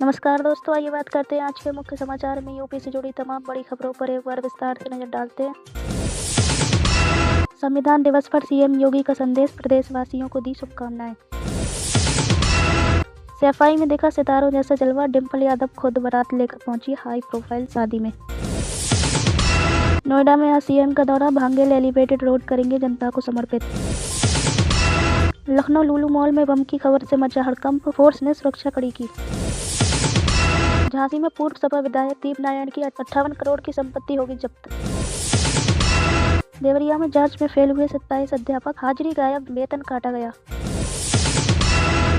नमस्कार दोस्तों, आइए बात करते हैं आज के मुख्य समाचार में। यूपी से जुड़ी तमाम बड़ी खबरों पर एक बार विस्तार से नजर डालते हैं। संविधान दिवस पर सीएम योगी का संदेश, प्रदेशवासियों को दी शुभकामनाएं। सफाई में देखा सितारों जैसा जलवा, डिम्पल यादव खुद बारात लेकर पहुंची हाई प्रोफाइल शादी में। नोएडा में आज सीएम का दौरा, भांगेल एलिवेटेड रोड करेंगे जनता को समर्पित। लखनऊ लुलु मॉल में बम की खबर से मचा हड़कंप, फोर्स ने सुरक्षा कड़ी की। झांसी में पूर्व सपा विधायक दीप नारायण की 58 करोड़ की संपत्ति होगी जब्त। देवरिया में जांच में फेल हुए 27 अध्यापक, हाजिरी गायब, वेतन काटा गया।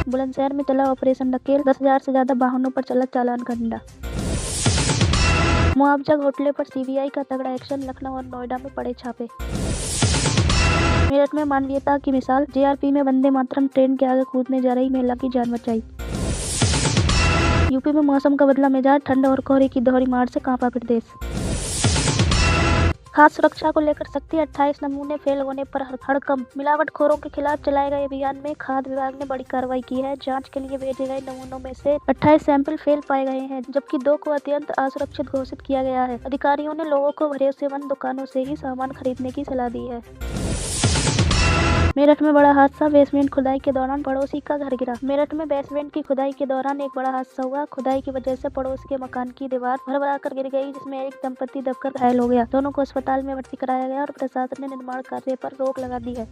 बुलंदशहर में चला ऑपरेशन नकेल, 10,000 से ज्यादा वाहनों पर चला चालान गंडा। मुआवजा घोटाले पर सीबीआई का तगड़ा एक्शन, लखनऊ और नोएडा में पड़े छापे। मेरठ में मानवीयता की मिसाल, जेआरपी में वंदे मातरम ट्रेन के आगे कूदने जा रही महिला की जान बचाई। यूपी में मौसम का बदला मिजाज, ठंड और कोहरे की दोहरी मार से कांपा प्रदेश। खाद्य सुरक्षा को लेकर सख्ती, 28 नमूने फेल होने पर हड़कंप। मिलावटखोरों के खिलाफ चलाए गए अभियान में खाद्य विभाग ने बड़ी कार्रवाई की है। जांच के लिए भेजे गए नमूनों में से 28 सैंपल फेल पाए गए हैं, जबकि 2 को अत्यंत असुरक्षित घोषित किया गया है। अधिकारियों ने लोगों को भरोसेमंद दुकानों से ही सामान खरीदने की सलाह दी है। मेरठ में बड़ा हादसा, बेसमेंट खुदाई के दौरान पड़ोसी का घर गिरा। मेरठ में बेसमेंट की खुदाई के दौरान एक बड़ा हादसा हुआ। खुदाई की वजह से पड़ोस के मकान की दीवार भरभरा कर गिर गई, जिसमें एक दंपति दबकर घायल हो गया। दोनों को अस्पताल में भर्ती कराया गया और प्रशासन ने निर्माण कार्य पर रोक लगा दी है।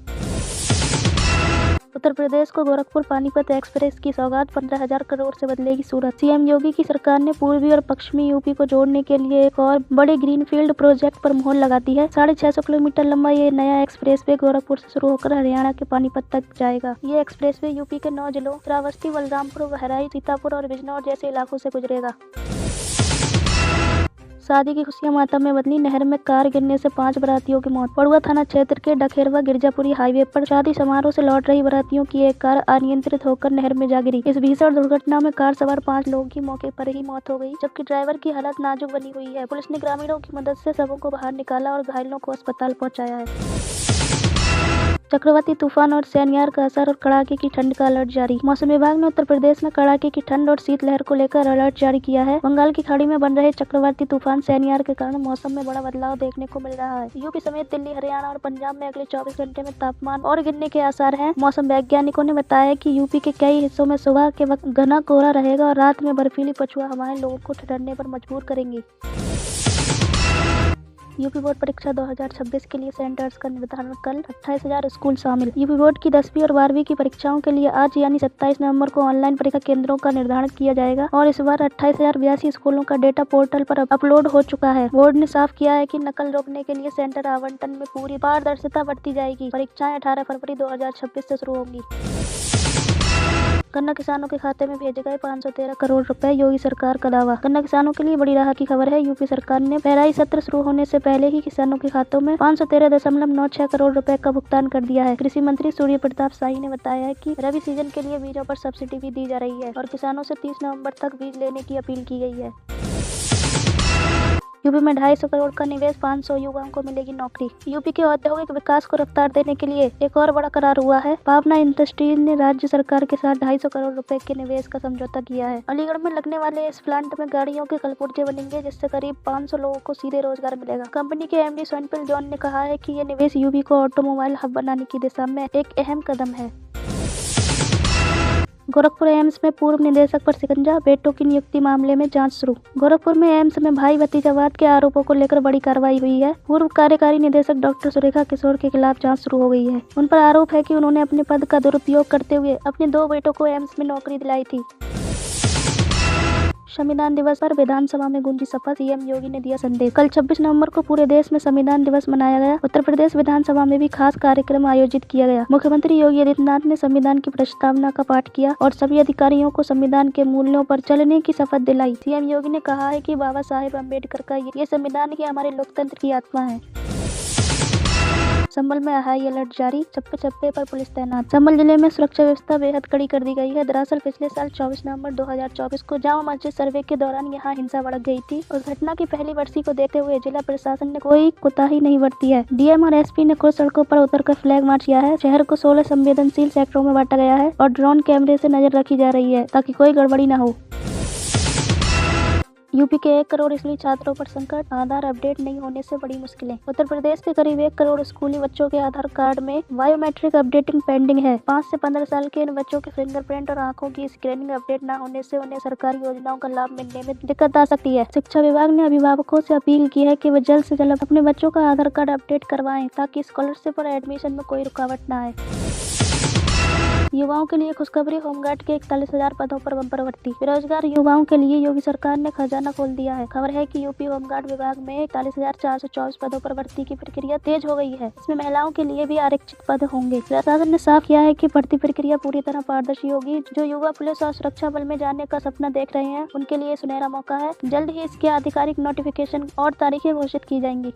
उत्तर प्रदेश को गोरखपुर पानीपत एक्सप्रेस की सौगात, 15,000 करोड़ से बदलेगी सूरत। सीएम योगी की सरकार ने पूर्वी और पश्चिमी यूपी को जोड़ने के लिए एक और बड़े ग्रीनफील्ड प्रोजेक्ट पर मुहर लगा दी है। 650 किलोमीटर लंबा ये नया एक्सप्रेसवे गोरखपुर से शुरू होकर हरियाणा के पानीपत तक जाएगा। ये एक्सप्रेसवे यूपी के 9 जिलों श्रावस्ती, बलरामपुर, बहराइच, सीतापुर और बिजनौर जैसे इलाकों से गुजरेगा। शादी की खुशियां मातम में बदली, नहर में कार गिरने से 5 बारातियों की मौत। पड़ुआ थाना क्षेत्र के डखेरवा गिरजापुरी हाईवे पर शादी समारोह से लौट रही बारातियों की एक कार अनियंत्रित होकर नहर में जा गिरी। इस भीषण दुर्घटना में कार सवार 5 लोगों की मौके पर ही मौत हो गई, जबकि ड्राइवर की हालत नाजुक बनी हुई है। पुलिस ने ग्रामीणों की मदद से शवों को बाहर निकाला और घायलों को अस्पताल पहुँचाया है। चक्रवाती तूफान और सैन्यार का असर और कड़ाके की ठंड का अलर्ट जारी। मौसम विभाग ने उत्तर प्रदेश में कड़ाके की ठंड और शीतलहर को लेकर अलर्ट जारी किया है। बंगाल की खाड़ी में बन रहे चक्रवाती तूफान सैन्यार के कारण मौसम में बड़ा बदलाव देखने को मिल रहा है। यूपी समेत दिल्ली, हरियाणा और पंजाब में अगले 24 घंटे में तापमान और गिरने के आसार हैं। मौसम वैज्ञानिकों ने बताया कि यूपी के कई हिस्सों में सुबह के वक्त घना कोहरा रहेगा और रात में बर्फीली पछुआ हवाएं लोगों को ठिठुरने पर मजबूर करेंगी। यूपी बोर्ड परीक्षा 2026 के लिए सेंटर्स का निर्धारण कल, 28,000 स्कूल शामिल। यूपी बोर्ड की 10वीं और 12वीं की परीक्षाओं के लिए आज यानी 27 नवंबर को ऑनलाइन परीक्षा केंद्रों का निर्धारण किया जाएगा और इस बार 28,082 स्कूलों का डेटा पोर्टल पर अपलोड हो चुका है। बोर्ड ने साफ किया है कि नकल रोकने के लिए सेंटर आवंटन में पूरी पारदर्शिता बरती जाएगी। परीक्षाएं 18 फरवरी 2026 से शुरू होंगी। गन्ना किसानों के खाते में भेजे गए 513 करोड़ रुपए, योगी सरकार का दावा। गन्ना किसानों के लिए बड़ी राहत की खबर है। यूपी सरकार ने पेराई सत्र शुरू होने से पहले ही किसानों के खातों में 513.96 करोड़ रुपए का भुगतान कर दिया है। कृषि मंत्री सूर्य प्रताप शाही ने बताया है कि रबी सीजन के लिए बीजों पर सब्सिडी भी दी जा रही है और किसानों से 30 नवम्बर तक बीज लेने की अपील की गई है। यूपी में 250 करोड़ का निवेश, 500 युवाओं को मिलेगी नौकरी। यूपी के औद्योगिक विकास को रफ्तार देने के लिए एक और बड़ा करार हुआ है। पावना इंडस्ट्रीज ने राज्य सरकार के साथ 250 करोड़ रुपए के निवेश का समझौता किया है। अलीगढ़ में लगने वाले इस प्लांट में गाड़ियों के कलपुर्जे बनेंगे, जिससे करीब 500 लोगों को सीधे रोजगार मिलेगा। कंपनी के एमडी सोनपिल जॉन ने कहा है कि ये निवेश यूपी को ऑटोमोबाइल हब बनाने की दिशा में एक अहम कदम है। गोरखपुर एम्स में पूर्व निदेशक पर शिकंजा, बेटों की नियुक्ति मामले में जांच शुरू। गोरखपुर में एम्स में भाई भतीजावाद के आरोपों को लेकर बड़ी कार्रवाई हुई है। पूर्व कार्यकारी निदेशक डॉक्टर सुरेखा किशोर के खिलाफ जांच शुरू हो गई है। उन पर आरोप है कि उन्होंने अपने पद का दुरुपयोग करते हुए अपने 2 बेटों को एम्स में नौकरी दिलाई थी। संविधान दिवस पर विधानसभा में गूंजी शपथ, सीएम योगी ने दिया संदेश। कल 26 नवंबर को पूरे देश में संविधान दिवस मनाया गया। उत्तर प्रदेश विधानसभा में भी खास कार्यक्रम आयोजित किया गया। मुख्यमंत्री योगी आदित्यनाथ ने संविधान की प्रस्तावना का पाठ किया और सभी अधिकारियों को संविधान के मूल्यों पर चलने की शपथ दिलाई। सीएम योगी ने कहा है कि बाबा साहेब अम्बेडकर का ये संविधान ही हमारे लोकतंत्र की आत्मा है। संभल में हाई अलर्ट जारी, चप्पे चप्पे पर पुलिस तैनात। संभल जिले में सुरक्षा व्यवस्था बेहद कड़ी कर दी गई है। दरअसल पिछले साल 24 नवंबर 2024 को जामा मस्जिद सर्वे के दौरान यहां हिंसा भड़क गई थी। उस घटना की पहली बरसी को देखते हुए जिला प्रशासन ने कोई कोताही नहीं बरती है। डीएम और एसपी ने खुद सड़कों पर उतरकर फ्लैग मार्च किया है। शहर को 16 संवेदनशील सेक्टरों में बांटा गया है और ड्रोन कैमरे से नजर रखी जा रही है ताकि कोई गड़बड़ी न हो। यूपी के 1 करोड़ स्कूली छात्रों पर संकट, आधार अपडेट नहीं होने से बड़ी मुश्किलें। उत्तर प्रदेश के करीब 1 करोड़ स्कूली बच्चों के आधार कार्ड में बायोमेट्रिक अपडेटिंग पेंडिंग है। 5 से 15 साल के इन बच्चों के फिंगरप्रिंट और आंखों की स्कैनिंग अपडेट न होने से उन्हें सरकारी योजनाओं का लाभ मिलने में दिक्कत आ सकती है। शिक्षा विभाग ने अभिभावकों से अपील की है कि वे जल्द से जल्द अपने बच्चों का आधार कार्ड अपडेट करवाएं ताकि स्कॉलरशिप और एडमिशन में कोई रुकावट न आए। युवाओं के लिए खुशखबरी, होमगार्ड के 41,000 पदों पर बम्पर भर्ती। बेरोजगार युवाओं के लिए योगी सरकार ने खजाना खोल दिया है। खबर है कि यूपी होमगार्ड विभाग में 41,424 पदों पर भर्ती की प्रक्रिया तेज हो गई है। इसमें महिलाओं के लिए भी आरक्षित पद होंगे। प्रशासन ने साफ किया है कि भर्ती प्रक्रिया पूरी तरह पारदर्शी होगी। जो युवा पुलिस और सुरक्षा बल में जाने का सपना देख रहे हैं उनके लिए सुनहरा मौका है। जल्द ही इसके आधिकारिक नोटिफिकेशन और तारीखें घोषित की जाएंगी।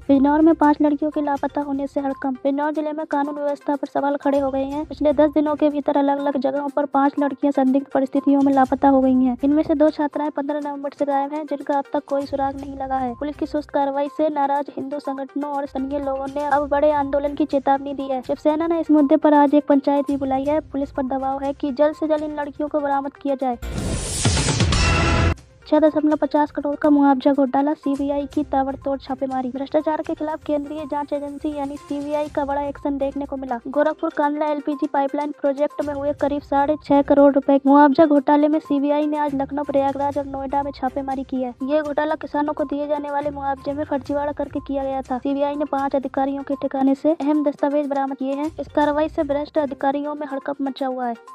बिजनौर में 5 लड़कियों के लापता होने से हड़कंप। बिजनौर जिले में कानून व्यवस्था पर सवाल खड़े हो गए हैं। पिछले 10 दिनों के भीतर अलग अलग जगहों पर 5 लड़कियां संदिग्ध परिस्थितियों में लापता हो गई हैं। इनमें से 2 छात्राएं 15 नवंबर से गायब हैं, जिनका अब तक कोई सुराग नहीं लगा है। पुलिस की सुस्त कार्रवाई से नाराज हिंदू संगठनों और स्थानीय लोगों ने अब बड़े आंदोलन की चेतावनी दी है। शिवसेना ने इस मुद्दे पर आज एक पंचायत भी बुलाई है। पुलिस पर दबाव है कि जल्द से जल्द इन लड़कियों को बरामद किया जाए। 6.50 करोड़ का मुआवजा घोटाला, सीबीआई की ताबड़तोड़ छापेमारी। भ्रष्टाचार के खिलाफ केंद्रीय जांच एजेंसी यानी सीबीआई का बड़ा एक्शन देखने को मिला। Gorakhpur Kandla LPG pipeline project में हुए करीब 6.5 करोड़ रुपए मुआवजा घोटाले में सीबीआई ने आज लखनऊ, प्रयागराज और नोएडा में छापेमारी की है। ये घोटाला किसानों को दिए जाने वाले मुआवजे में फर्जीवाड़ा करके किया गया था। सीबीआई ने 5 अधिकारियों के ठिकाने से अहम दस्तावेज बरामद किए हैं। इस कार्रवाई से भ्रष्ट अधिकारियों में हड़कंप मचा हुआ है।